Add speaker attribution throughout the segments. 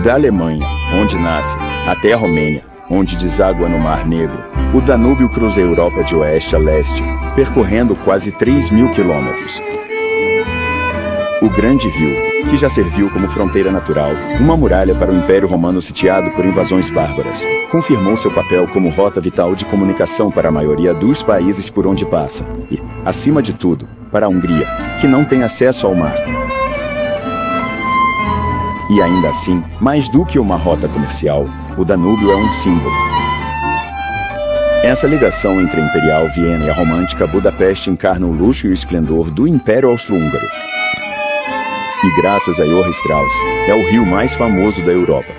Speaker 1: Da Alemanha, onde nasce, até a Romênia, onde deságua no Mar Negro, o Danúbio cruza a Europa de oeste a leste, percorrendo quase 3.000 quilômetros. O Grande Rio, que já serviu como fronteira natural, uma muralha para o Império Romano sitiado por invasões bárbaras, confirmou seu papel como rota vital de comunicação para a maioria dos países por onde passa, e, acima de tudo, para a Hungria, que não tem acesso ao mar. E ainda assim, mais do que uma rota comercial, o Danúbio é um símbolo. Essa ligação entre a imperial Viena e a romântica Budapeste encarna o luxo e o esplendor do Império Austro-Húngaro. E graças a Johann Strauss, é o rio mais famoso da Europa.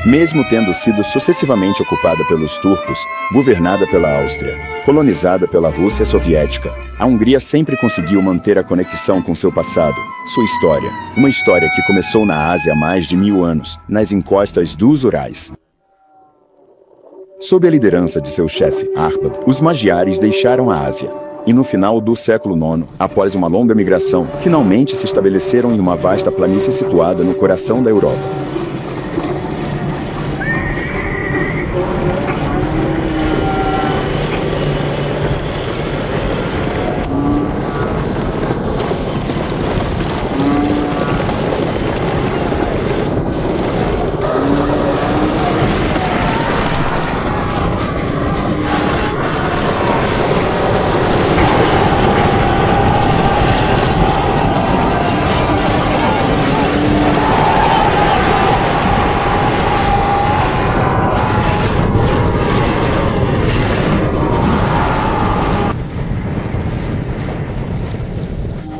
Speaker 1: Mesmo tendo sido sucessivamente ocupada pelos turcos, governada pela Áustria, colonizada pela Rússia soviética, a Hungria sempre conseguiu manter a conexão com seu passado, sua história. Uma história que começou na Ásia há mais de 1000 anos, nas encostas dos Urais. Sob a liderança de seu chefe, Árpad, os magiares deixaram a Ásia. E no final do século IX, após uma longa migração, finalmente se estabeleceram em uma vasta planície situada no coração da Europa.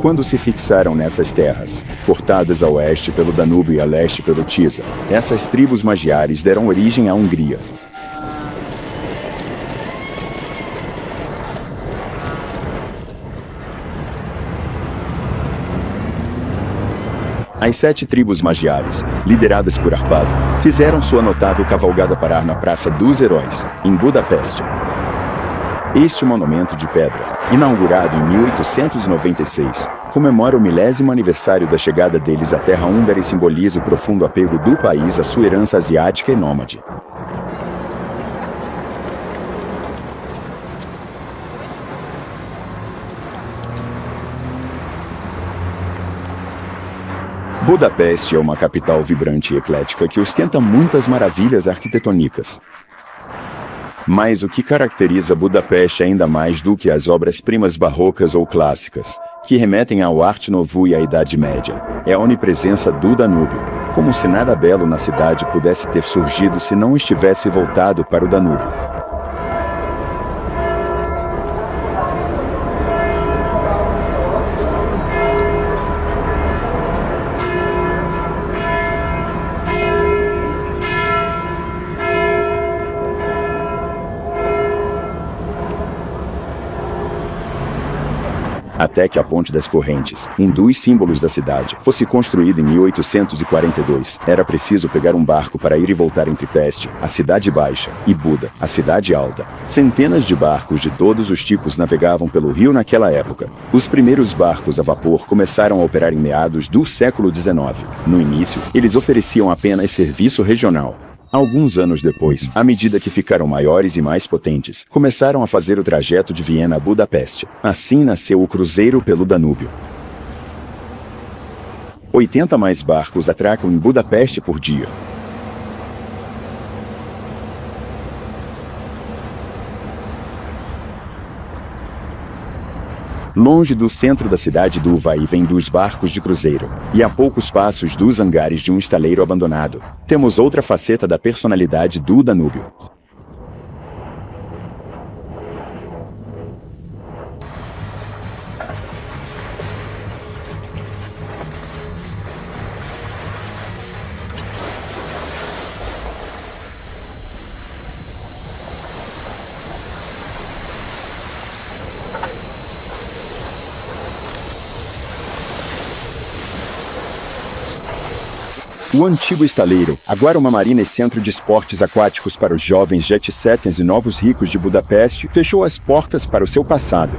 Speaker 1: Quando se fixaram nessas terras, cortadas a oeste pelo Danúbio e a leste pelo Tisa, essas tribos magiares deram origem à Hungria. As 7 tribos magiares, lideradas por Árpád, fizeram sua notável cavalgada parar na Praça dos Heróis, em Budapeste. Este monumento de pedra, inaugurado em 1896, comemora o 10º aniversário da chegada deles à terra húngara e simboliza o profundo apego do país à sua herança asiática e nômade. Budapeste é uma capital vibrante e eclética que ostenta muitas maravilhas arquitetônicas. Mas o que caracteriza Budapeste ainda mais do que as obras-primas barrocas ou clássicas, que remetem ao Arte Nouveau e à Idade Média, é a onipresença do Danúbio, como se nada belo na cidade pudesse ter surgido se não estivesse voltado para o Danúbio. Até que a Ponte das Correntes, um dos símbolos da cidade, fosse construída em 1842, era preciso pegar um barco para ir e voltar entre Peste, a Cidade Baixa, e Buda, a Cidade Alta. Centenas de barcos de todos os tipos navegavam pelo rio naquela época. Os primeiros barcos a vapor começaram a operar em meados do século XIX. No início, eles ofereciam apenas serviço regional. Alguns anos depois, à medida que ficaram maiores e mais potentes, começaram a fazer o trajeto de Viena a Budapeste. Assim nasceu o Cruzeiro pelo Danúbio. 80 mais barcos atracam em Budapeste por dia. Longe do centro da cidade do vai-e-vem dos barcos de cruzeiro, e a poucos passos dos hangares de um estaleiro abandonado, temos outra faceta da personalidade do Danúbio. O antigo estaleiro, agora uma marina e centro de esportes aquáticos para os jovens jet-setters e novos ricos de Budapeste, fechou as portas para o seu passado.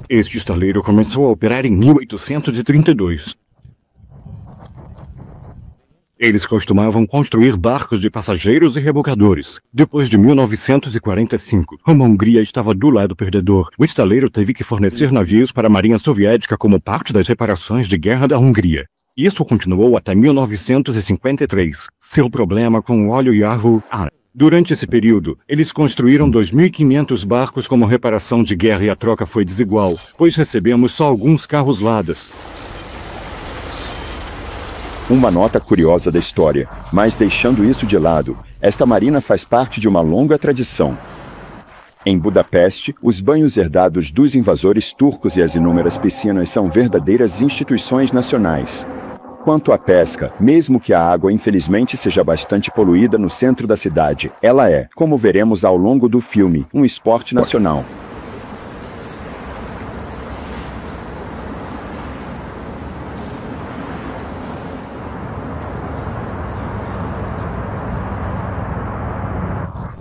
Speaker 2: Este estaleiro começou a operar em 1832. Eles costumavam construir barcos de passageiros e rebocadores. Depois de 1945, a Hungria estava do lado perdedor. O estaleiro teve que fornecer navios para a Marinha Soviética como parte das reparações de guerra da Hungria. Isso continuou até 1953. Seu problema com o óleo Yahoo. Durante esse período, eles construíram 2.500 barcos como reparação de guerra e a troca foi desigual, pois recebemos só alguns carros Ladas.
Speaker 1: Uma nota curiosa da história, mas deixando isso de lado, esta marina faz parte de uma longa tradição. Em Budapeste, os banhos herdados dos invasores turcos e as inúmeras piscinas são verdadeiras instituições nacionais. Quanto à pesca, mesmo que a água infelizmente seja bastante poluída no centro da cidade, ela é, como veremos ao longo do filme, um esporte nacional.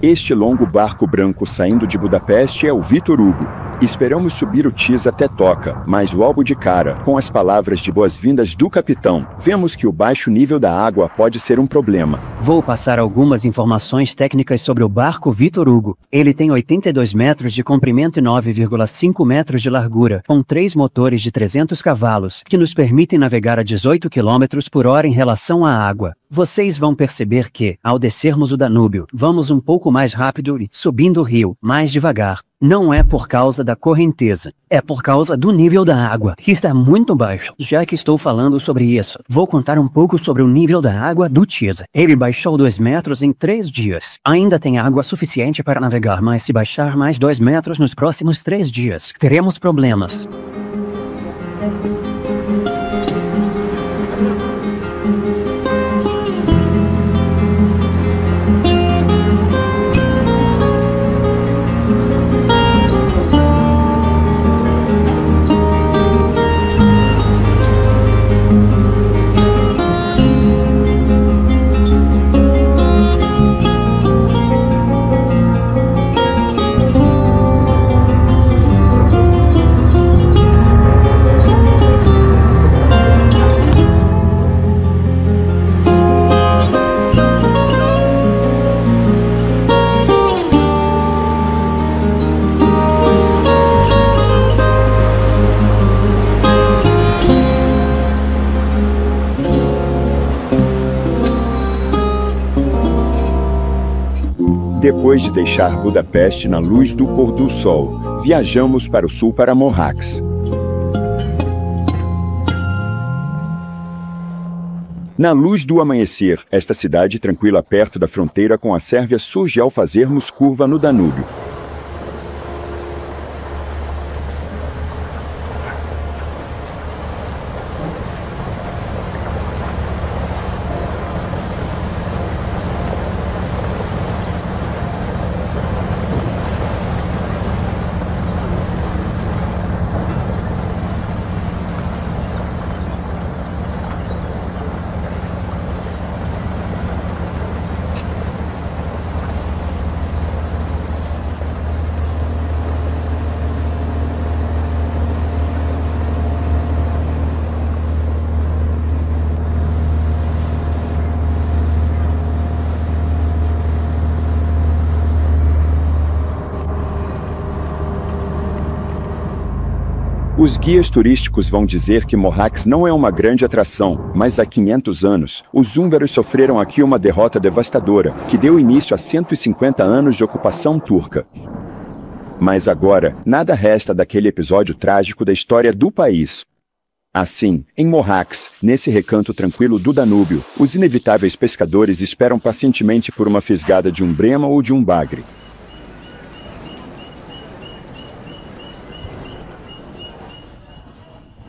Speaker 1: Este longo barco branco saindo de Budapeste é o Vitor Hugo. Esperamos subir o Tis até Toca, mas logo de cara, com as palavras de boas-vindas do capitão, vemos que o baixo nível da água pode ser um problema.
Speaker 3: Vou passar algumas informações técnicas sobre o barco Vitor Hugo. Ele tem 82 metros de comprimento e 9,5 metros de largura, com 3 motores de 300 cavalos, que nos permitem navegar a 18 km por hora em relação à água. Vocês vão perceber que, ao descermos o Danúbio, vamos um pouco mais rápido e, subindo o rio, mais devagar. Não é por causa da correnteza, é por causa do nível da água, que está muito baixo. Já que estou falando sobre isso, vou contar um pouco sobre o nível da água do Tisa. Ele baixou 2 metros em 3 dias. Ainda tem água suficiente para navegar, mas se baixar mais 2 metros nos próximos 3 dias, teremos problemas.
Speaker 1: Depois de deixar Budapeste na luz do pôr do sol, viajamos para o sul para Mohacs. Na luz do amanhecer, esta cidade tranquila perto da fronteira com a Sérvia surge ao fazermos curva no Danúbio. Os guias turísticos vão dizer que Mohacs não é uma grande atração, mas há 500 anos, os húngaros sofreram aqui uma derrota devastadora, que deu início a 150 anos de ocupação turca. Mas agora, nada resta daquele episódio trágico da história do país. Assim, em Mohacs, nesse recanto tranquilo do Danúbio, os inevitáveis pescadores esperam pacientemente por uma fisgada de um brema ou de um bagre.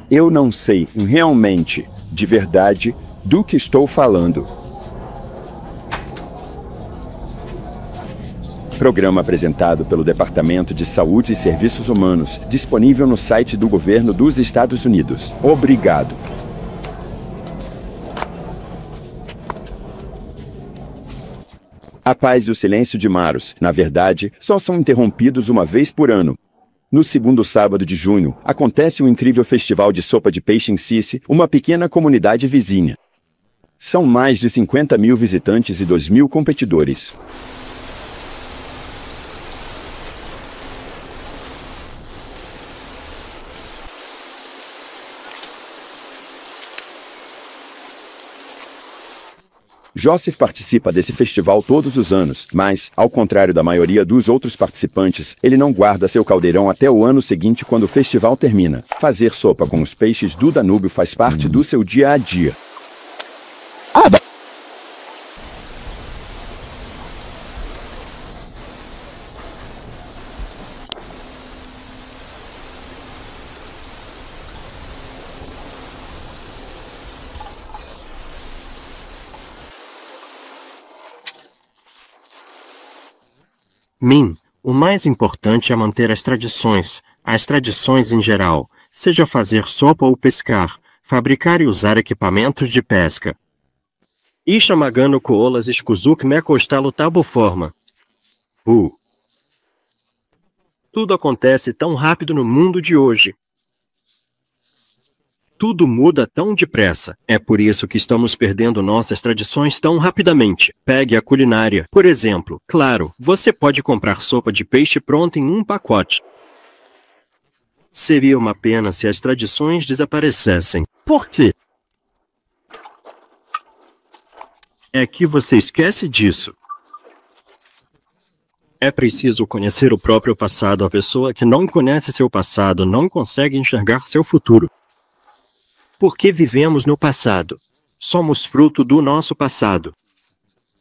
Speaker 1: Eu não sei, realmente, de verdade, do que estou falando. Programa apresentado pelo Departamento de Saúde e Serviços Humanos, disponível no site do governo dos Estados Unidos. Obrigado. A paz e o silêncio de Maros, na verdade, só são interrompidos uma vez por ano. No segundo sábado de junho, acontece um incrível festival de sopa de peixe em Sissi, uma pequena comunidade vizinha. São mais de 50 mil visitantes e 2.000 competidores. Joseph participa desse festival todos os anos, mas, ao contrário da maioria dos outros participantes, ele não guarda seu caldeirão até o ano seguinte quando o festival termina. Fazer sopa com os peixes do Danúbio faz parte do seu dia a dia.
Speaker 4: Min, o mais importante é manter as tradições em geral, seja fazer sopa ou pescar, fabricar e usar equipamentos de pesca. Isha magano koolas escuzuk mekostalo taboforma. Tudo acontece tão rápido no mundo de hoje. Tudo muda tão depressa. É por isso que estamos perdendo nossas tradições tão rapidamente. Pegue a culinária, por exemplo. Claro, você pode comprar sopa de peixe pronta em um pacote. Seria uma pena se as tradições desaparecessem. Por quê? É que você esquece disso. É preciso conhecer o próprio passado. A pessoa que não conhece seu passado não consegue enxergar seu futuro. Porque vivemos no passado. Somos fruto do nosso passado.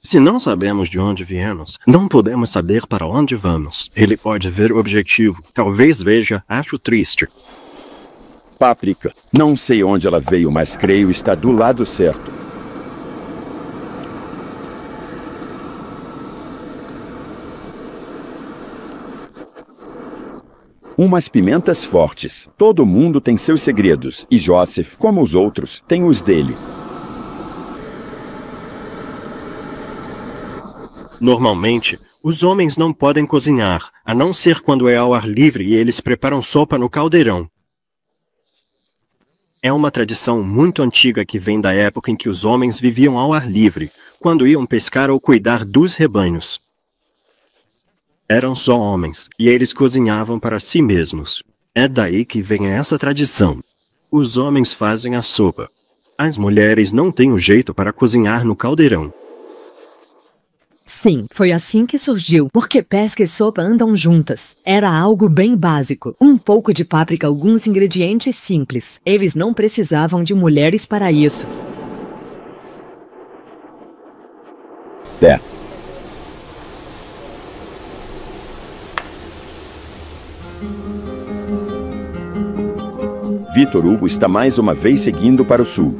Speaker 4: Se não sabemos de onde viemos, não podemos saber para onde vamos. Ele pode ver o objetivo. Talvez veja, acho triste.
Speaker 1: Páprica. Não sei onde ela veio, mas creio está do lado certo. Umas pimentas fortes. Todo mundo tem seus segredos, e Joseph, como os outros, tem os dele.
Speaker 4: Normalmente, os homens não podem cozinhar, a não ser quando é ao ar livre e eles preparam sopa no caldeirão. É uma tradição muito antiga que vem da época em que os homens viviam ao ar livre, quando iam pescar ou cuidar dos rebanhos. Eram só homens, e eles cozinhavam para si mesmos. É daí que vem essa tradição. Os homens fazem a sopa. As mulheres não têm o jeito para cozinhar no caldeirão.
Speaker 5: Sim, foi assim que surgiu, porque pesca e sopa andam juntas. Era algo bem básico. Um pouco de páprica, alguns ingredientes simples. Eles não precisavam de mulheres para isso.
Speaker 1: Vitor Hugo está mais uma vez seguindo para o sul.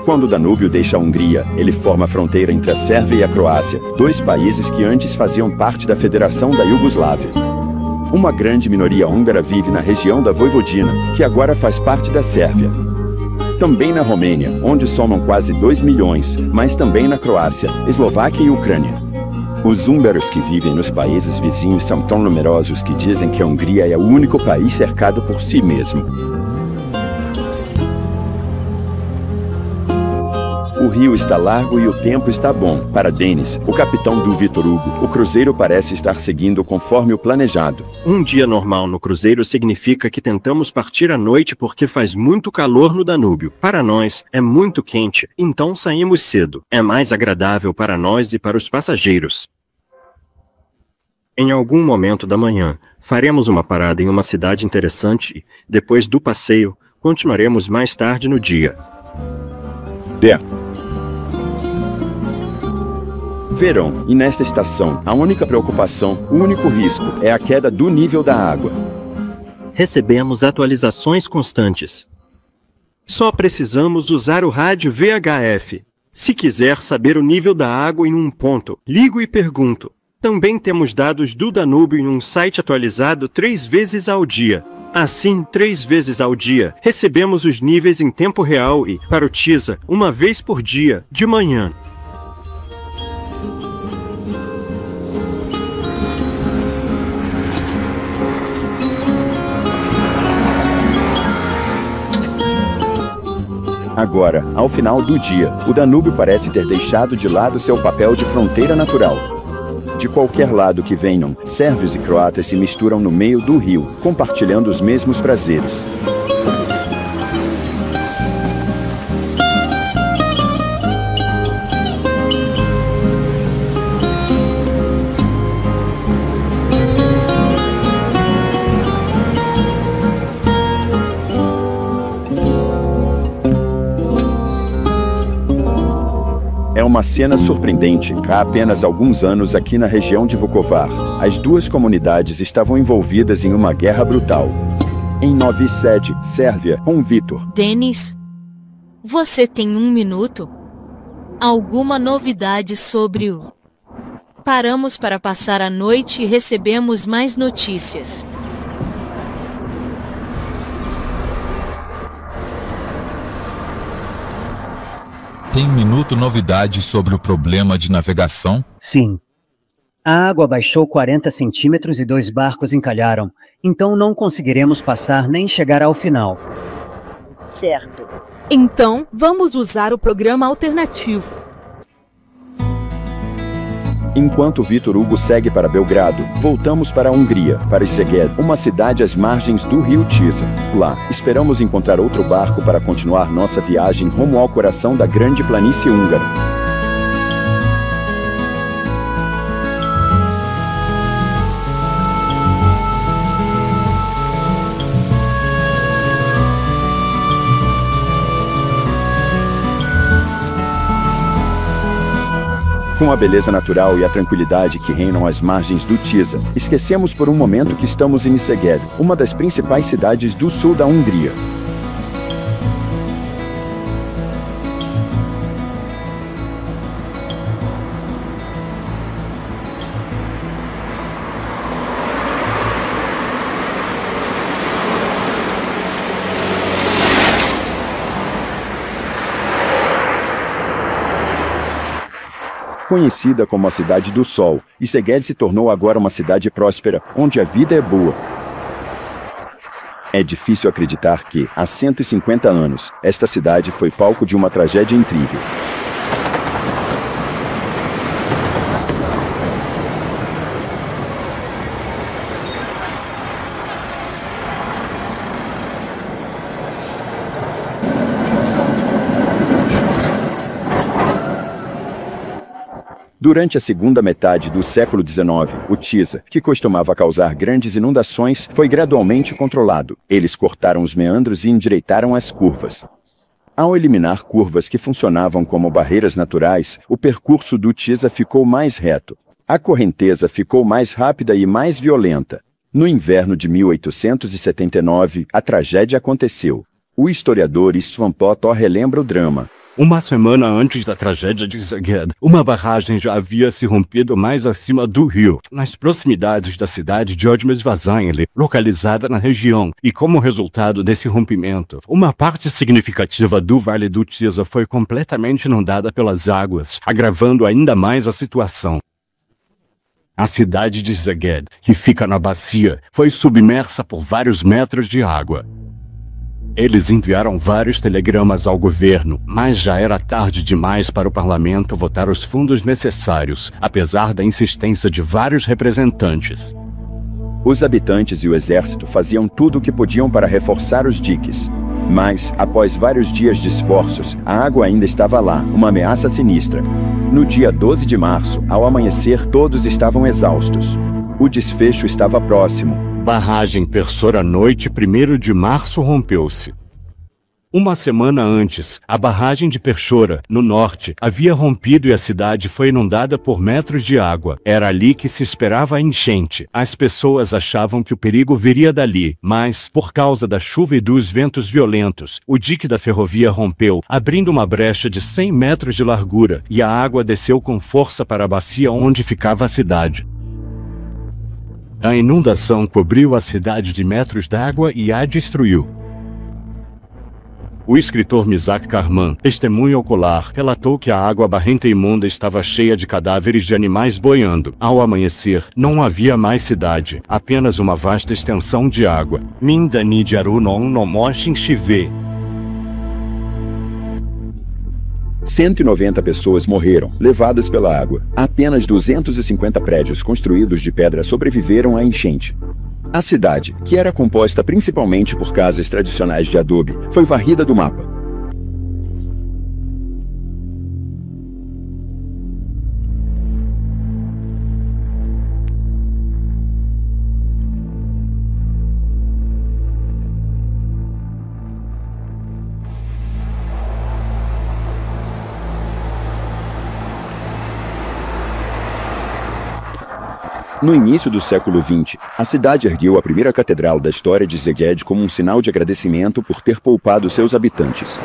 Speaker 1: Quando o Danúbio deixa a Hungria, ele forma a fronteira entre a Sérvia e a Croácia, dois países que antes faziam parte da Federação da Iugoslávia. Uma grande minoria húngara vive na região da Voivodina, que agora faz parte da Sérvia. Também na Romênia, onde somam quase 2 milhões, mas também na Croácia, Eslováquia e Ucrânia. Os húngaros que vivem nos países vizinhos são tão numerosos que dizem que a Hungria é o único país cercado por si mesmo. O rio está largo e o tempo está bom. Para Denis, o capitão do Vitor Hugo, o cruzeiro parece estar seguindo conforme o planejado.
Speaker 4: Um dia normal no cruzeiro significa que tentamos partir à noite porque faz muito calor no Danúbio. Para nós, é muito quente, então saímos cedo. É mais agradável para nós e para os passageiros. Em algum momento da manhã, faremos uma parada em uma cidade interessante e, depois do passeio, continuaremos mais tarde no dia.
Speaker 1: Verão, e nesta estação, a única preocupação, o único risco, é a queda do nível da água.
Speaker 4: Recebemos atualizações constantes. Só precisamos usar o rádio VHF. Se quiser saber o nível da água em um ponto, ligo e pergunto. Também temos dados do Danúbio em um site atualizado 3 vezes ao dia. Assim, 3 vezes ao dia, recebemos os níveis em tempo real e, para o Tisa, 1 vez por dia, de manhã.
Speaker 1: Agora, ao final do dia, o Danúbio parece ter deixado de lado seu papel de fronteira natural. De qualquer lado que venham, sérvios e croatas se misturam no meio do rio, compartilhando os mesmos prazeres. É uma cena surpreendente. Há apenas alguns anos aqui na região de Vukovar, as duas comunidades estavam envolvidas em uma guerra brutal. Em Novi Sad, Sérvia, com Vitor.
Speaker 6: Denis, você tem 1 minuto? Alguma novidade sobre o... Paramos para passar a noite e recebemos mais notícias.
Speaker 7: Tem 1 minuto novidades sobre o problema de navegação?
Speaker 3: Sim. A água baixou 40 centímetros e 2 barcos encalharam, então não conseguiremos passar nem chegar ao final.
Speaker 8: Certo.
Speaker 9: Então, vamos usar o programa alternativo.
Speaker 1: Enquanto Vitor Hugo segue para Belgrado, voltamos para a Hungria, para Szeged, uma cidade às margens do rio Tisa. Lá, esperamos encontrar outro barco para continuar nossa viagem rumo ao coração da grande planície húngara. Com a beleza natural e a tranquilidade que reinam às margens do Tisa, esquecemos por um momento que estamos em Szeged, uma das principais cidades do sul da Hungria. Conhecida como a Cidade do Sol, Szeged se tornou agora uma cidade próspera, onde a vida é boa. É difícil acreditar que, há 150 anos, esta cidade foi palco de uma tragédia incrível. Durante a segunda metade do século XIX, o Tisa, que costumava causar grandes inundações, foi gradualmente controlado. Eles cortaram os meandros e endireitaram as curvas. Ao eliminar curvas que funcionavam como barreiras naturais, o percurso do Tisa ficou mais reto. A correnteza ficou mais rápida e mais violenta. No inverno de 1879, a tragédia aconteceu. O historiador Istvan Potor relembra o drama.
Speaker 2: Uma semana antes da tragédia de Szeged, uma barragem já havia se rompido mais acima do rio, nas proximidades da cidade de Odmezvazanli, localizada na região, e como resultado desse rompimento, uma parte significativa do Vale do Tisa foi completamente inundada pelas águas, agravando ainda mais a situação. A cidade de Szeged, que fica na bacia, foi submersa por vários metros de água. Eles enviaram vários telegramas ao governo, mas já era tarde demais para o parlamento votar os fundos necessários, apesar da insistência de vários representantes.
Speaker 1: Os habitantes e o exército faziam tudo o que podiam para reforçar os diques. Mas, após vários dias de esforços, a água ainda estava lá, uma ameaça sinistra. No dia 12 de março, ao amanhecer, todos estavam exaustos. O desfecho estava próximo.
Speaker 2: Barragem Persora Noite, 1º de março, rompeu-se. Uma semana antes, a barragem de Perchora, no norte, havia rompido e a cidade foi inundada por metros de água. Era ali que se esperava a enchente. As pessoas achavam que o perigo viria dali, mas, por causa da chuva e dos ventos violentos, o dique da ferrovia rompeu, abrindo uma brecha de 100 metros de largura, e a água desceu com força para a bacia onde ficava a cidade. A inundação cobriu a cidade de metros d'água e a destruiu. O escritor Misak Karman, testemunha ocular, relatou que a água barrenta e imunda estava cheia de cadáveres de animais boiando. Ao amanhecer, não havia mais cidade, apenas uma vasta extensão de água. Mindani Jarunon Nomoshin Shive.
Speaker 1: 190 pessoas morreram, levadas pela água. Apenas 250 prédios construídos de pedra sobreviveram à enchente. A cidade, que era composta principalmente por casas tradicionais de adobe, foi varrida do mapa. No início do século XX, a cidade ergueu a primeira catedral da história de Szeged como um sinal de agradecimento por ter poupado seus habitantes.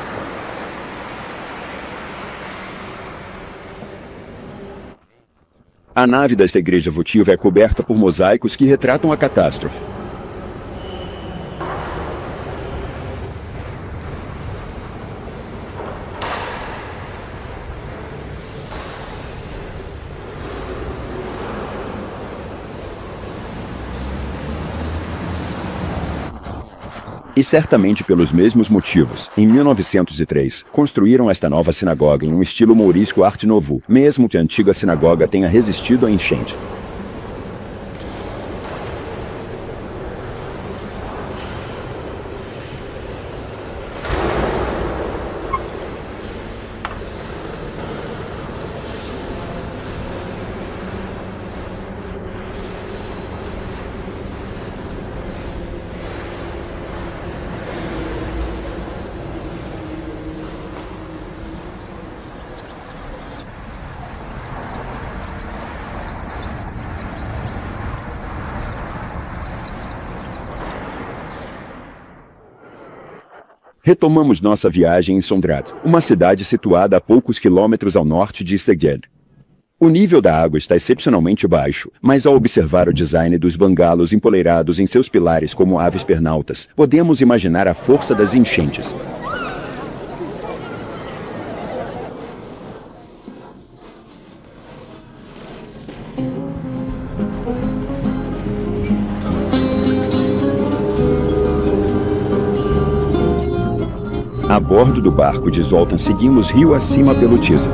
Speaker 1: A nave desta igreja votiva é coberta por mosaicos que retratam a catástrofe. E certamente pelos mesmos motivos, em 1903, construíram esta nova sinagoga em um estilo mourisco Art Nouveau, mesmo que a antiga sinagoga tenha resistido à enchente. Retomamos nossa viagem em Sondrat, uma cidade situada a poucos quilômetros ao norte de Szeged. O nível da água está excepcionalmente baixo, mas ao observar o design dos bangalos empoleirados em seus pilares como aves pernaltas, podemos imaginar a força das enchentes. A bordo do barco de Zoltan seguimos rio acima pelo Tisa.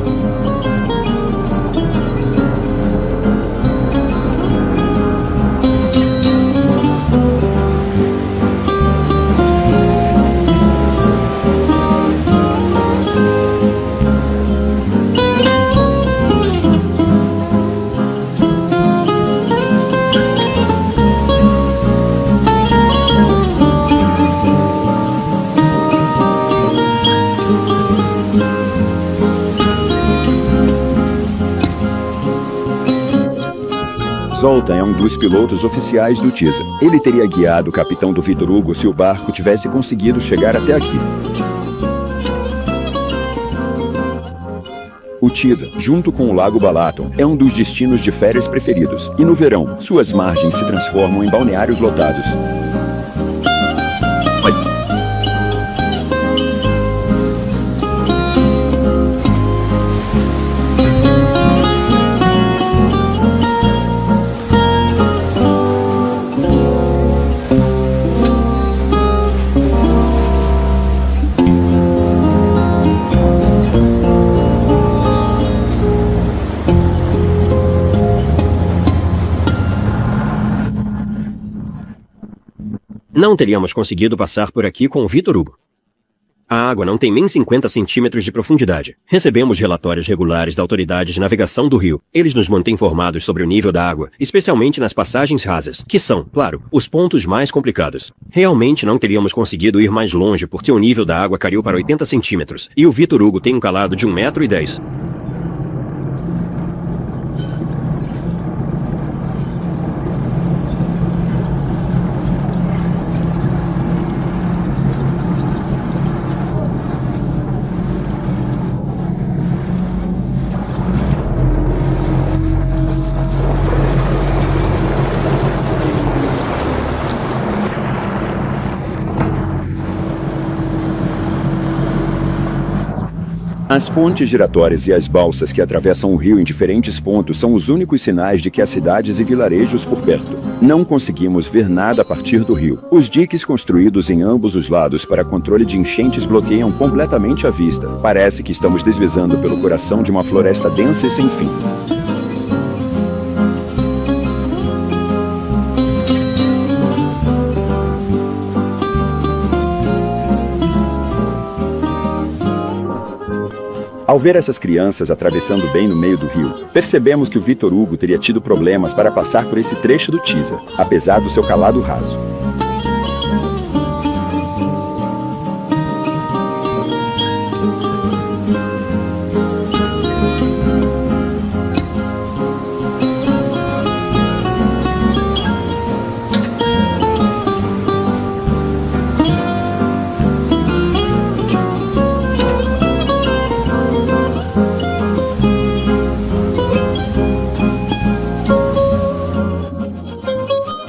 Speaker 1: Zoltan é um dos pilotos oficiais do Tisa. Ele teria guiado o capitão do Vitor Hugo se o barco tivesse conseguido chegar até aqui. O Tisa, junto com o Lago Balaton, é um dos destinos de férias preferidos. E no verão, suas margens se transformam em balneários lotados.
Speaker 4: Não teríamos conseguido passar por aqui com o Vitor Hugo. A água não tem nem 50 centímetros de profundidade. Recebemos relatórios regulares da Autoridade de Navegação do Rio. Eles nos mantêm informados sobre o nível da água, especialmente nas passagens rasas, que são, claro, os pontos mais complicados. Realmente não teríamos conseguido ir mais longe porque o nível da água caiu para 80 centímetros e o Vitor Hugo tem um calado de 1,10 m.
Speaker 1: As pontes giratórias e as balsas que atravessam o rio em diferentes pontos são os únicos sinais de que há cidades e vilarejos por perto. Não conseguimos ver nada a partir do rio. Os diques construídos em ambos os lados para controle de enchentes bloqueiam completamente a vista. Parece que estamos deslizando pelo coração de uma floresta densa e sem fim. Ao ver essas crianças atravessando bem no meio do rio, percebemos que o Vitor Hugo teria tido problemas para passar por esse trecho do Tisa, apesar do seu calado raso.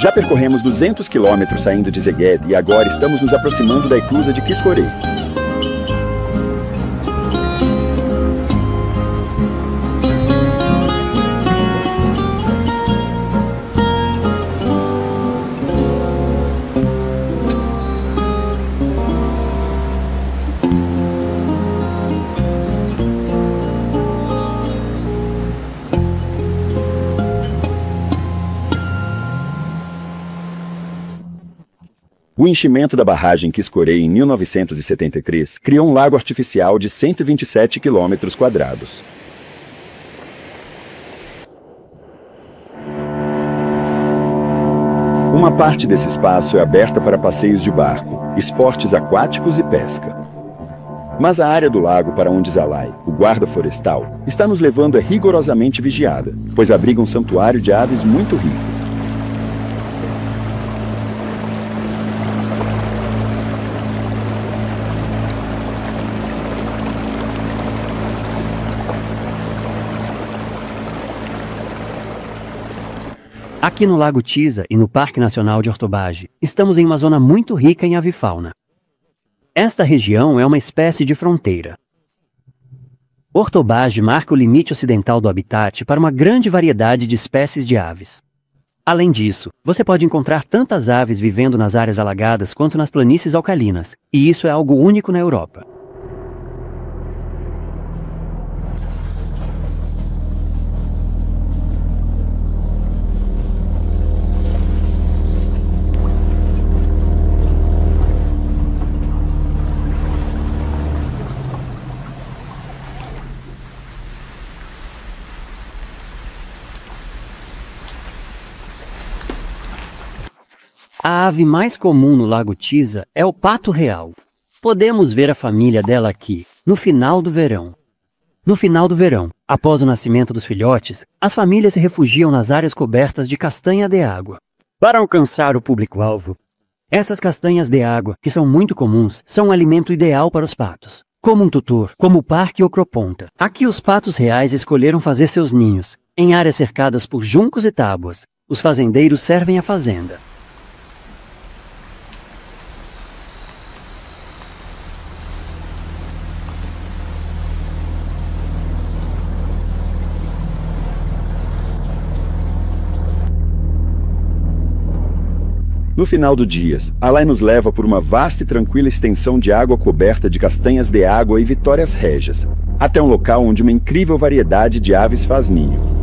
Speaker 1: Já percorremos 200 quilômetros saindo de Szeged e agora estamos nos aproximando da eclusa de Kiskörei. O enchimento da barragem Kiskörei em 1973 criou um lago artificial de 127 quilômetros quadrados. Uma parte desse espaço é aberta para passeios de barco, esportes aquáticos e pesca. Mas a área do lago para onde Zalai, o guarda florestal, está nos levando é rigorosamente vigiada, pois abriga um santuário de aves muito rico.
Speaker 3: Aqui no Lago Tisa e no Parque Nacional de Ortobage, estamos em uma zona muito rica em avifauna. Esta região é uma espécie de fronteira. Ortobage marca o limite ocidental do habitat para uma grande variedade de espécies de aves. Além disso, você pode encontrar tantas aves vivendo nas áreas alagadas quanto nas planícies alcalinas, e isso é algo único na Europa. A ave mais comum no Lago Tisa é o pato real. Podemos ver a família dela aqui, no final do verão. No final do verão, após o nascimento dos filhotes, as famílias se refugiam nas áreas cobertas de castanha de água. Para alcançar o público-alvo, essas castanhas de água, que são muito comuns, são um alimento ideal para os patos. Como um tutor, como o Parque Ocroponta. Aqui os patos reais escolheram fazer seus ninhos, em áreas cercadas por juncos e tábuas. Os fazendeiros servem a fazenda.
Speaker 1: No final do dia, Alai nos leva por uma vasta e tranquila extensão de água coberta de castanhas de água e vitórias régias, até um local onde uma incrível variedade de aves faz ninho.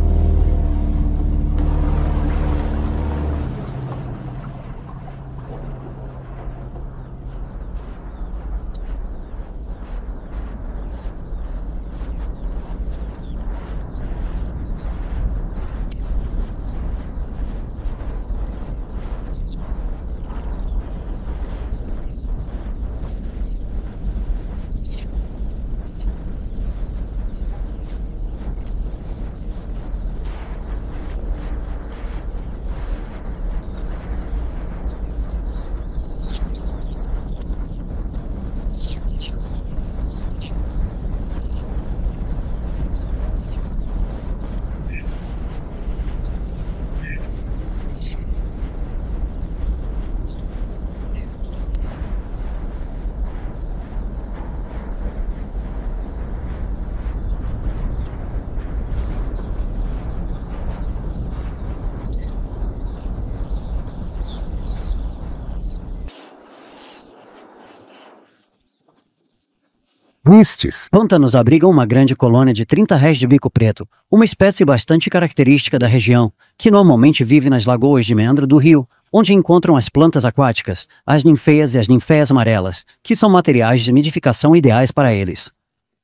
Speaker 10: Mistes.
Speaker 3: Pântanos abrigam uma grande colônia de 30 rés de bico preto, uma espécie bastante característica da região, que normalmente vive nas lagoas de meandro do rio, onde encontram as plantas aquáticas, as ninféias e as ninféias amarelas, que são materiais de nidificação ideais para eles.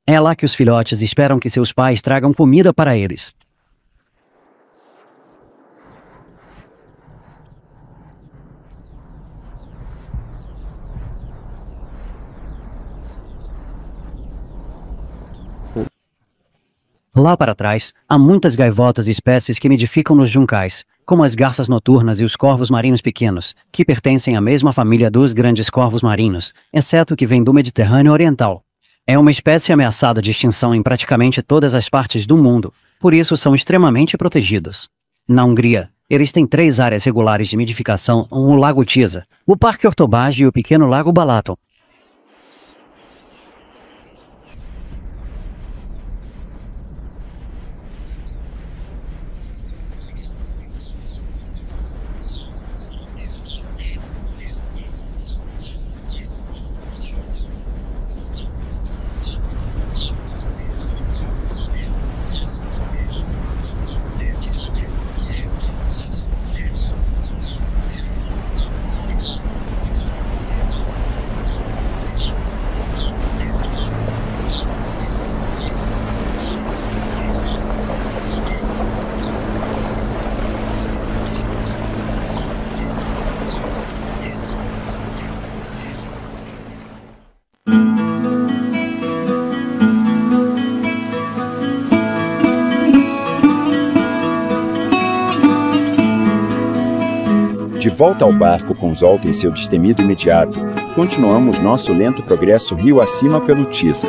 Speaker 3: É lá que os filhotes esperam que seus pais tragam comida para eles. Lá para trás, há muitas gaivotas e espécies que nidificam nos juncais, como as garças noturnas e os corvos marinhos pequenos, que pertencem à mesma família dos grandes corvos marinhos, exceto que vem do Mediterrâneo Oriental. É uma espécie ameaçada de extinção em praticamente todas as partes do mundo, por isso são extremamente protegidos. Na Hungria, eles têm 3 áreas regulares de nidificação: o Lago Tisa, o Parque Ortobágy e o pequeno Lago Balaton.
Speaker 1: De volta ao barco com Zolta em seu destemido imediato, continuamos nosso lento progresso rio acima pelo Tisa.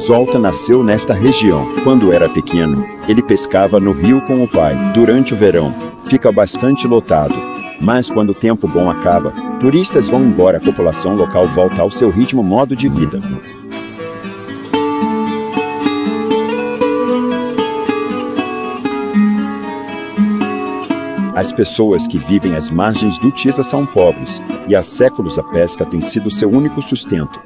Speaker 1: Zolta nasceu nesta região. Quando era pequeno, ele pescava no rio com o pai. Durante o verão, fica bastante lotado. Mas quando o tempo bom acaba, turistas vão embora, a população local volta ao seu ritmo modo de vida. As pessoas que vivem às margens do Tisa são pobres, e há séculos a pesca tem sido seu único sustento.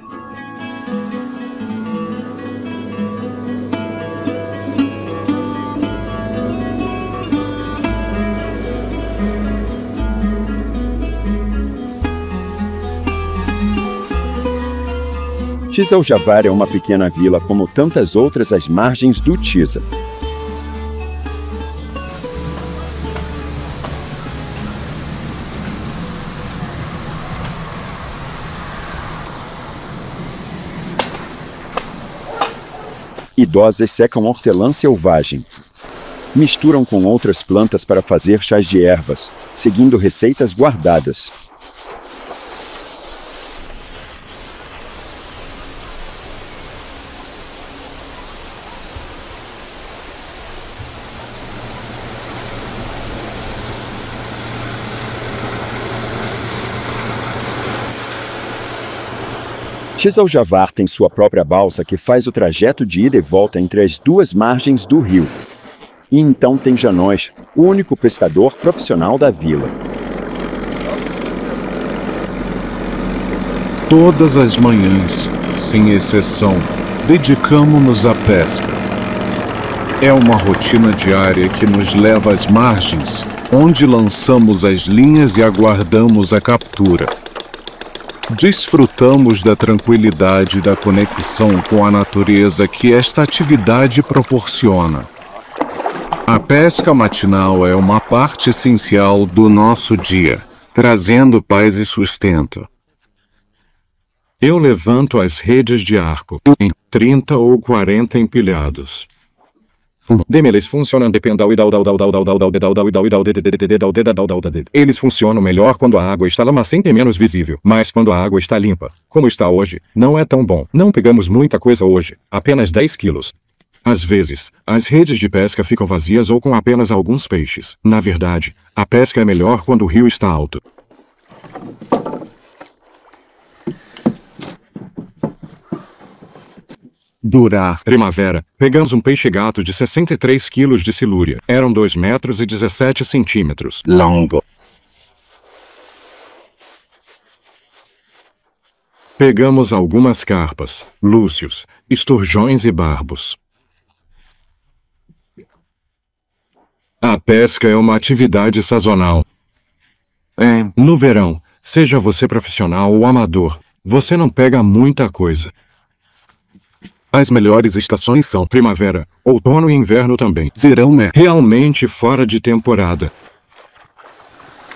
Speaker 1: Tisaujavár é uma pequena vila como tantas outras às margens do Tisa. Idosas secam hortelã selvagem. Misturam com outras plantas para fazer chás de ervas, seguindo receitas guardadas. Tisaujavár tem sua própria balsa que faz o trajeto de ida e volta entre as duas margens do rio. E então tem János, o único pescador profissional da vila.
Speaker 11: Todas as manhãs, sem exceção, dedicamo-nos à pesca. É uma rotina diária que nos leva às margens, onde lançamos as linhas e aguardamos a captura. Desfrutamos da tranquilidade e da conexão com a natureza que esta atividade proporciona. A pesca matinal é uma parte essencial do nosso dia, trazendo paz e sustento.
Speaker 2: Eu levanto as redes de arco, em 30 ou 40 empilhados. Eles funcionam Eles funcionam melhor quando a água está lamacenta e menos visível, mas quando a água está limpa, como está hoje, não é tão bom. Não pegamos muita coisa hoje, apenas 10 quilos. Às vezes, as redes de pesca ficam vazias ou com apenas alguns peixes. Na verdade, a pesca é melhor quando o rio está alto. Durá, primavera, pegamos um peixe-gato de 63 quilos de silúria. Eram 2 metros e 17 centímetros longo. Pegamos algumas carpas, lúcios, esturjões e barbos. A pesca é uma atividade sazonal. No verão, seja você profissional ou amador, você não pega muita coisa. As melhores estações são primavera, outono e inverno também. Verão é realmente fora de temporada.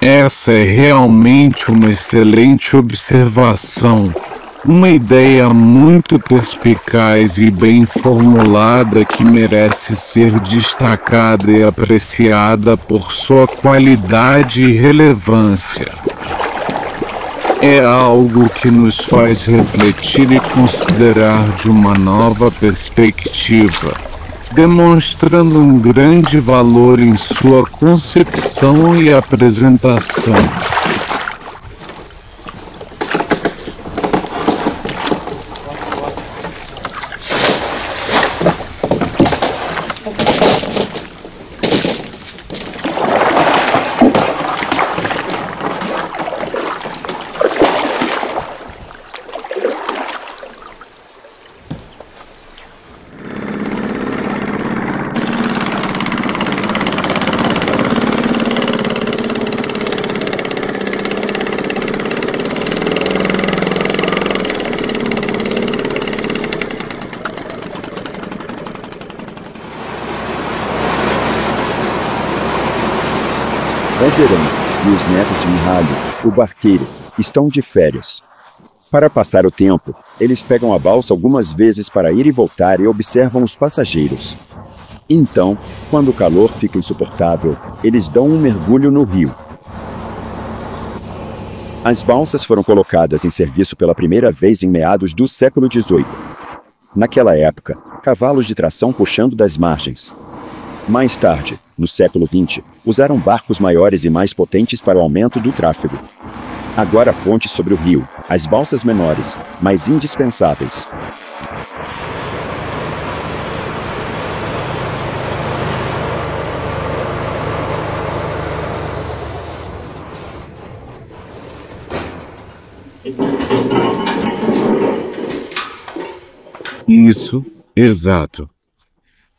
Speaker 11: Essa é realmente uma excelente observação. Uma ideia muito perspicaz e bem formulada que merece ser destacada e apreciada por sua qualidade e relevância. É algo que nos faz refletir e considerar de uma nova perspectiva, demonstrando um grande valor em sua concepção e apresentação.
Speaker 1: É verão, e os netos de Mihaly, o barqueiro, estão de férias. Para passar o tempo, eles pegam a balsa algumas vezes para ir e voltar e observam os passageiros. Então, quando o calor fica insuportável, eles dão um mergulho no rio. As balsas foram colocadas em serviço pela primeira vez em meados do século XVIII. Naquela época, cavalos de tração puxando das margens. Mais tarde, no século XX, usaram barcos maiores e mais potentes para o aumento do tráfego. Agora pontes sobre o rio, as balsas menores, mas indispensáveis.
Speaker 11: Isso, exato.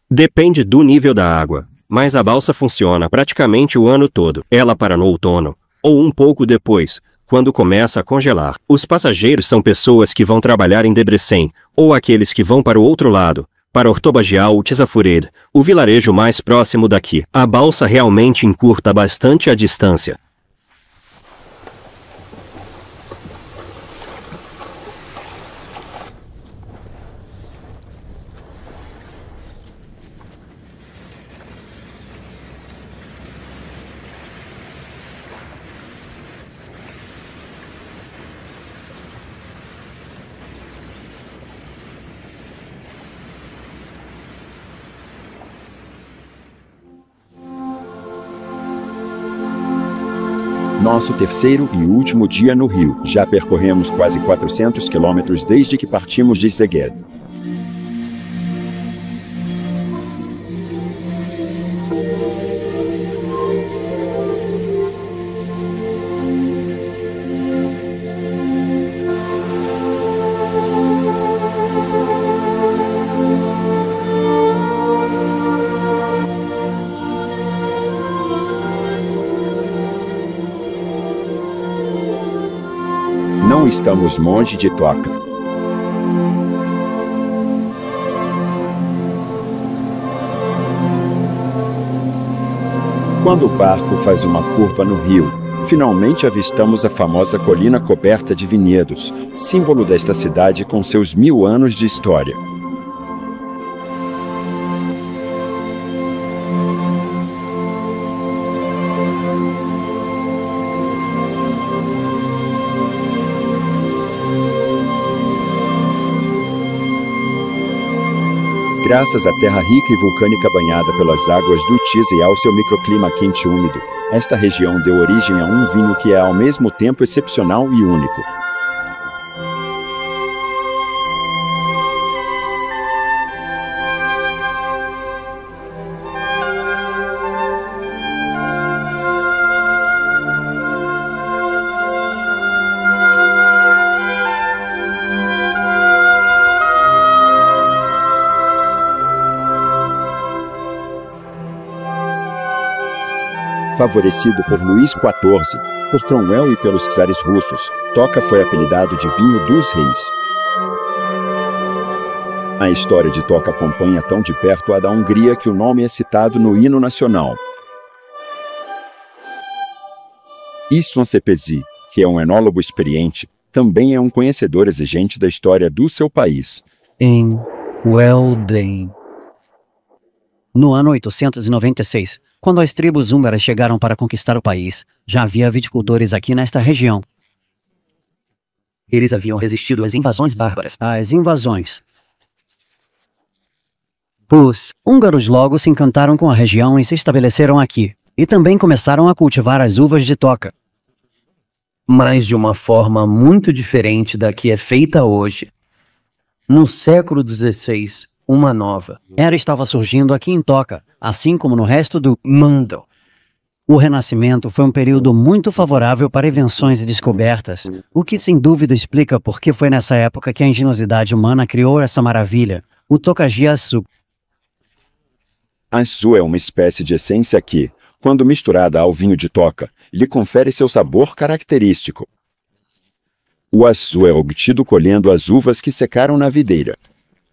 Speaker 4: Depende do nível da água, mas a balsa funciona praticamente o ano todo. Ela para no outono, ou um pouco depois, quando começa a congelar. Os passageiros são pessoas que vão trabalhar em Debrecen, ou aqueles que vão para o outro lado, para Ortobagial ou Tisafured, o vilarejo mais próximo daqui. A balsa realmente encurta bastante a distância.
Speaker 1: Nosso terceiro e último dia no Rio. Já percorremos quase 400 quilômetros desde que partimos de Szeged. Não estamos longe de Toca. Quando o barco faz uma curva no rio, finalmente avistamos a famosa colina coberta de vinhedos, símbolo desta cidade com seus 1000 anos de história. Graças à terra rica e vulcânica banhada pelas águas do Tisa e ao seu microclima quente e úmido, esta região deu origem a um vinho que é ao mesmo tempo excepcional e único. Favorecido por Luís XIV, por Cromwell e pelos czares russos, Toca foi apelidado de vinho dos reis. A história de Toca acompanha tão de perto a da Hungria que o nome é citado no hino nacional. István Szepesi, que é um enólogo experiente, também é um conhecedor exigente da história do seu país.
Speaker 3: Em Welden. No ano 896, quando as tribos húngaras chegaram para conquistar o país, já havia viticultores aqui nesta região. Eles haviam resistido às invasões bárbaras. Às invasões. Os húngaros logo se encantaram com a região e se estabeleceram aqui. E também começaram a cultivar as uvas de Toca. Mas de uma forma muito diferente da que é feita hoje. No século XVI, uma nova era estava surgindo aqui em Toca, assim como no resto do mundo. O Renascimento foi um período muito favorável para invenções e descobertas, o que sem dúvida explica por que foi nessa época que a ingenuidade humana criou essa maravilha, o tocaji-açu.
Speaker 1: Açu é uma espécie de essência que, quando misturada ao vinho de Toca, lhe confere seu sabor característico. O açu é obtido colhendo as uvas que secaram na videira.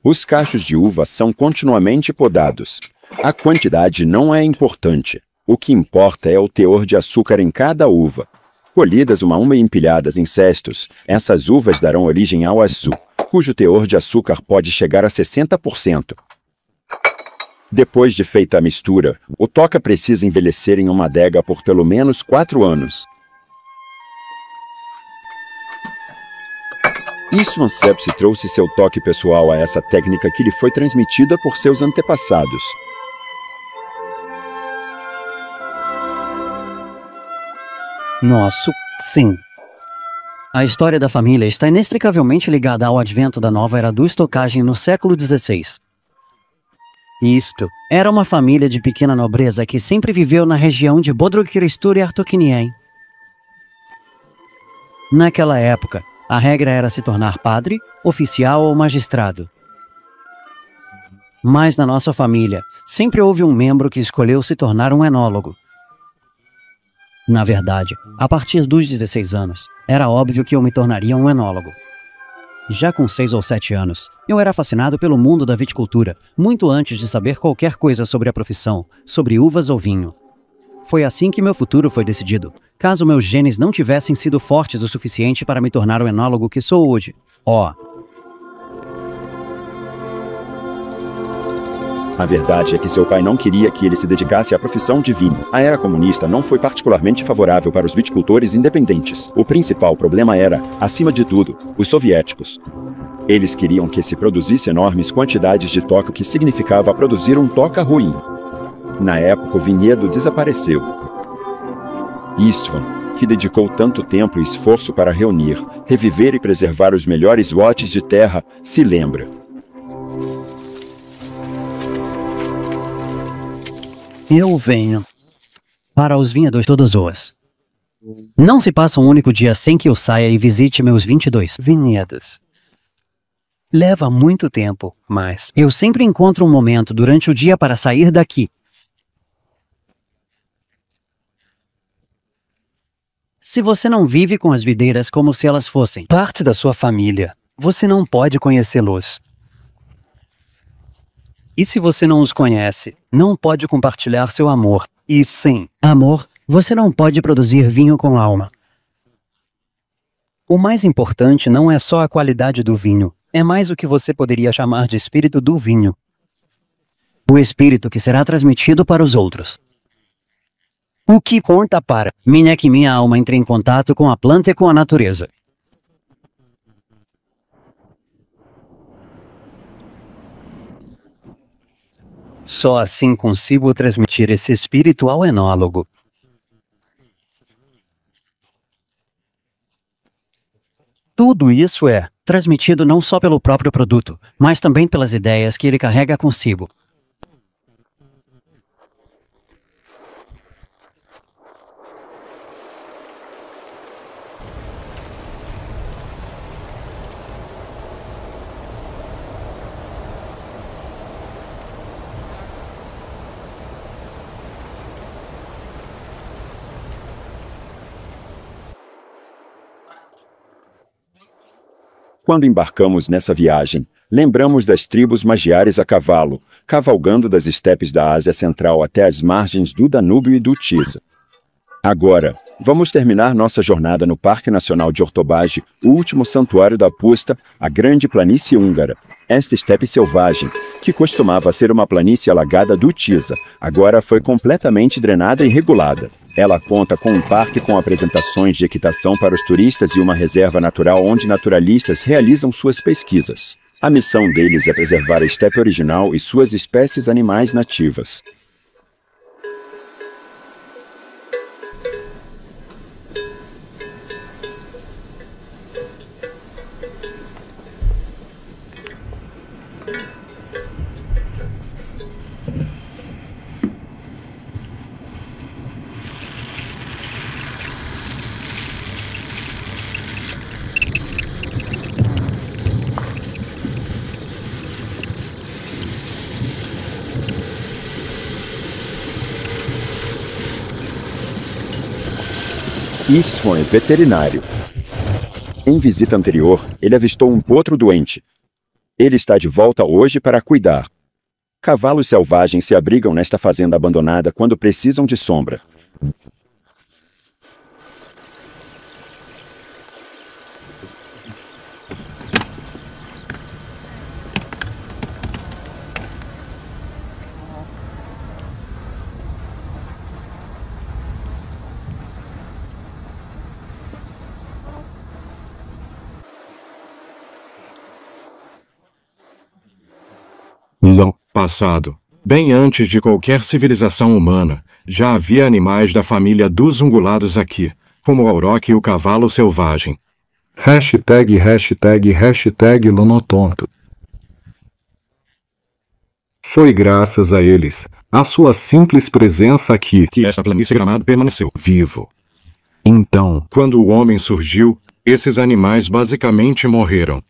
Speaker 1: Os cachos de uva são continuamente podados. A quantidade não é importante. O que importa é o teor de açúcar em cada uva. Colhidas uma a uma e empilhadas em cestos, essas uvas darão origem ao açu, cujo teor de açúcar pode chegar a 60%. Depois de feita a mistura, o Toca precisa envelhecer em uma adega por pelo menos 4 anos. István Szepesi trouxe seu toque pessoal a essa técnica que lhe foi transmitida por seus antepassados.
Speaker 3: Nosso, sim. A história da família está inextricavelmente ligada ao advento da nova era do estocagem no século XVI. Isto era uma família de pequena nobreza que sempre viveu na região de Bodrogkristur e Artokinien. Naquela época, a regra era se tornar padre, oficial ou magistrado. Mas na nossa família, sempre houve um membro que escolheu se tornar um enólogo. Na verdade, a partir dos 16 anos, era óbvio que eu me tornaria um enólogo. Já com 6 ou 7 anos, eu era fascinado pelo mundo da viticultura, muito antes de saber qualquer coisa sobre a profissão, sobre uvas ou vinho. Foi assim que meu futuro foi decidido, caso meus genes não tivessem sido fortes o suficiente para me tornar o enólogo que sou hoje.
Speaker 1: A verdade é que seu pai não queria que ele se dedicasse à profissão de vinho. A era comunista não foi particularmente favorável para os viticultores independentes. O principal problema era, acima de tudo, os soviéticos. Eles queriam que se produzisse enormes quantidades de Toca, o que significava produzir um Toca ruim. Na época, o vinhedo desapareceu. István, que dedicou tanto tempo e esforço para reunir, reviver e preservar os melhores lotes de terra, se lembra.
Speaker 3: Eu venho para os vinhedos todos os. Não se passa um único dia sem que eu saia e visite meus 22 vinhedos. Leva muito tempo, mas eu sempre encontro um momento durante o dia para sair daqui. Se você não vive com as videiras como se elas fossem parte da sua família, você não pode conhecê-los. E se você não os conhece, não pode compartilhar seu amor. E sem amor, você não pode produzir vinho com alma. O mais importante não é só a qualidade do vinho, é mais o que você poderia chamar de espírito do vinho. O espírito que será transmitido para os outros. O que conta para mim é que minha alma entre em contato com a planta e com a natureza. Só assim consigo transmitir esse espírito ao enólogo. Tudo isso é transmitido não só pelo próprio produto, mas também pelas ideias que ele carrega consigo.
Speaker 1: Quando embarcamos nessa viagem, lembramos das tribos magiares a cavalo, cavalgando das estepes da Ásia Central até as margens do Danúbio e do Tisa. Agora, vamos terminar nossa jornada no Parque Nacional de Ortobage, o último santuário da Pusta, a grande planície húngara. Esta estepe selvagem, que costumava ser uma planície alagada do Tisa, agora foi completamente drenada e regulada. Ela conta com um parque com apresentações de equitação para os turistas e uma reserva natural onde naturalistas realizam suas pesquisas. A missão deles é preservar a estepe original e suas espécies animais nativas. Isso é veterinário. Em visita anterior, ele avistou um potro doente. Ele está de volta hoje para cuidar. Cavalos selvagens se abrigam nesta fazenda abandonada quando precisam de sombra.
Speaker 2: No passado, bem antes de qualquer civilização humana, já havia animais da família dos ungulados aqui, como o auroque e o cavalo selvagem.
Speaker 11: Hashtag Lonotonto. Foi graças a eles, a sua simples presença aqui,
Speaker 2: que essa planície gramado permaneceu
Speaker 11: vivo. Então,
Speaker 2: quando o homem surgiu, esses animais basicamente morreram.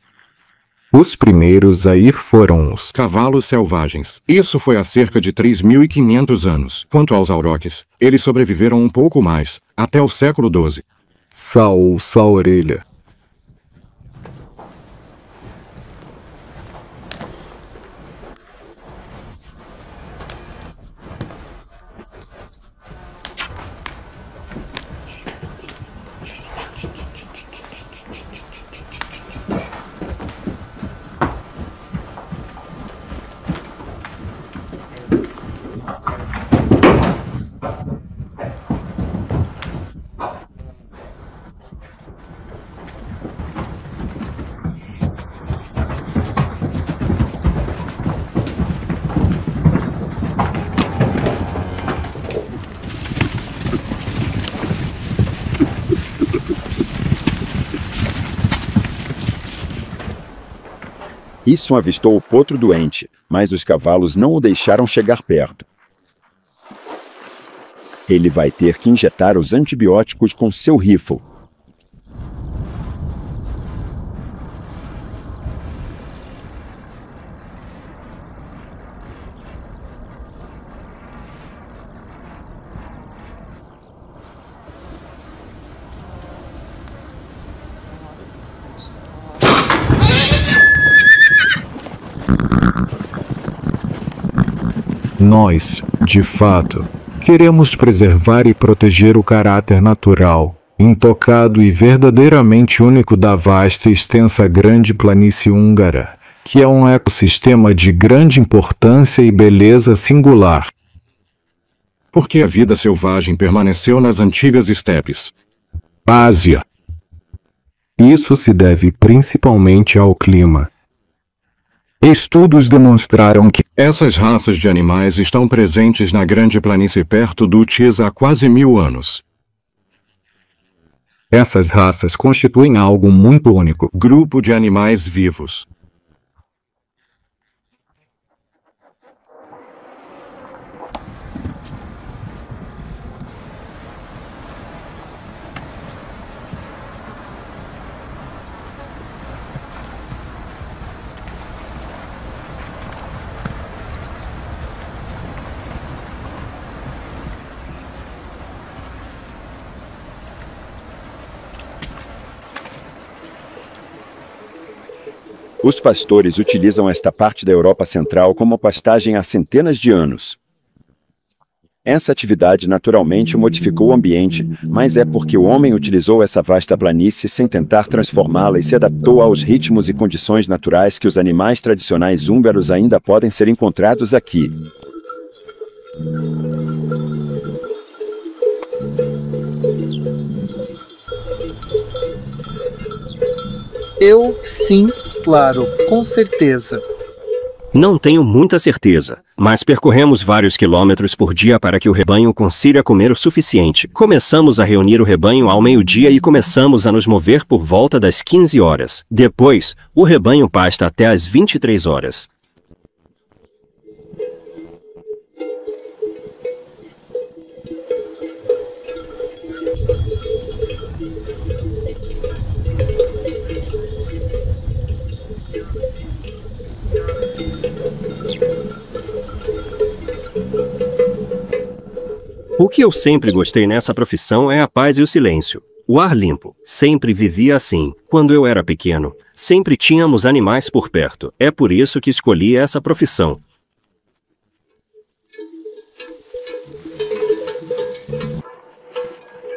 Speaker 11: Os primeiros aí foram os
Speaker 2: cavalos selvagens. Isso foi há cerca de 3.500 anos. Quanto aos auroques, eles sobreviveram um pouco mais, até o século XII.
Speaker 11: Sal orelha.
Speaker 1: Isson avistou o potro doente, mas os cavalos não o deixaram chegar perto. Ele vai ter que injetar os antibióticos com seu rifle.
Speaker 11: Nós, de fato, queremos preservar e proteger o caráter natural, intocado e verdadeiramente único da vasta e extensa grande planície húngara, que é um ecossistema de grande importância e beleza singular.
Speaker 2: Porque a vida selvagem permaneceu nas antigas estepes.
Speaker 11: Ásia. Isso se deve principalmente ao clima. Estudos demonstraram que
Speaker 2: essas raças de animais estão presentes na grande planície perto do Tisa há quase 1000 anos.
Speaker 11: Essas raças constituem algo muito único.
Speaker 2: Grupo de animais vivos.
Speaker 1: Os pastores utilizam esta parte da Europa Central como pastagem há centenas de anos. Essa atividade naturalmente modificou o ambiente, mas é porque o homem utilizou essa vasta planície sem tentar transformá-la e se adaptou aos ritmos e condições naturais que os animais tradicionais húngaros ainda podem ser encontrados aqui.
Speaker 10: Sim, claro, com certeza.
Speaker 4: Não tenho muita certeza, mas percorremos vários quilômetros por dia para que o rebanho consiga comer o suficiente. Começamos a reunir o rebanho ao meio-dia e começamos a nos mover por volta das 15 horas. Depois, o rebanho pasta até às 23 horas. O que eu sempre gostei nessa profissão é a paz e o silêncio. O ar limpo. Sempre vivia assim. Quando eu era pequeno, sempre tínhamos animais por perto. É por isso que escolhi essa profissão.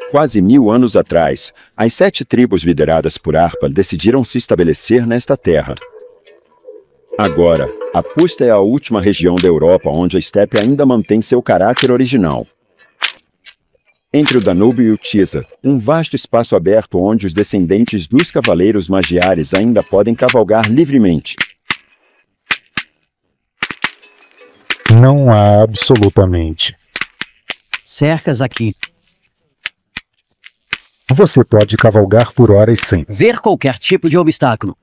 Speaker 1: Quase 1000 anos atrás, as 7 tribos lideradas por Arpa decidiram se estabelecer nesta terra. Agora, a Pusta é a última região da Europa onde a estepe ainda mantém seu caráter original. Entre o Danúbio e o Tisa, um vasto espaço aberto onde os descendentes dos cavaleiros magiares ainda podem cavalgar livremente.
Speaker 12: Não há absolutamente.
Speaker 3: Cercas aqui.
Speaker 12: Você pode cavalgar por horas sem
Speaker 3: ver qualquer tipo de obstáculo.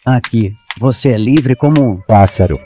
Speaker 3: Aqui, você é livre como um
Speaker 12: pássaro.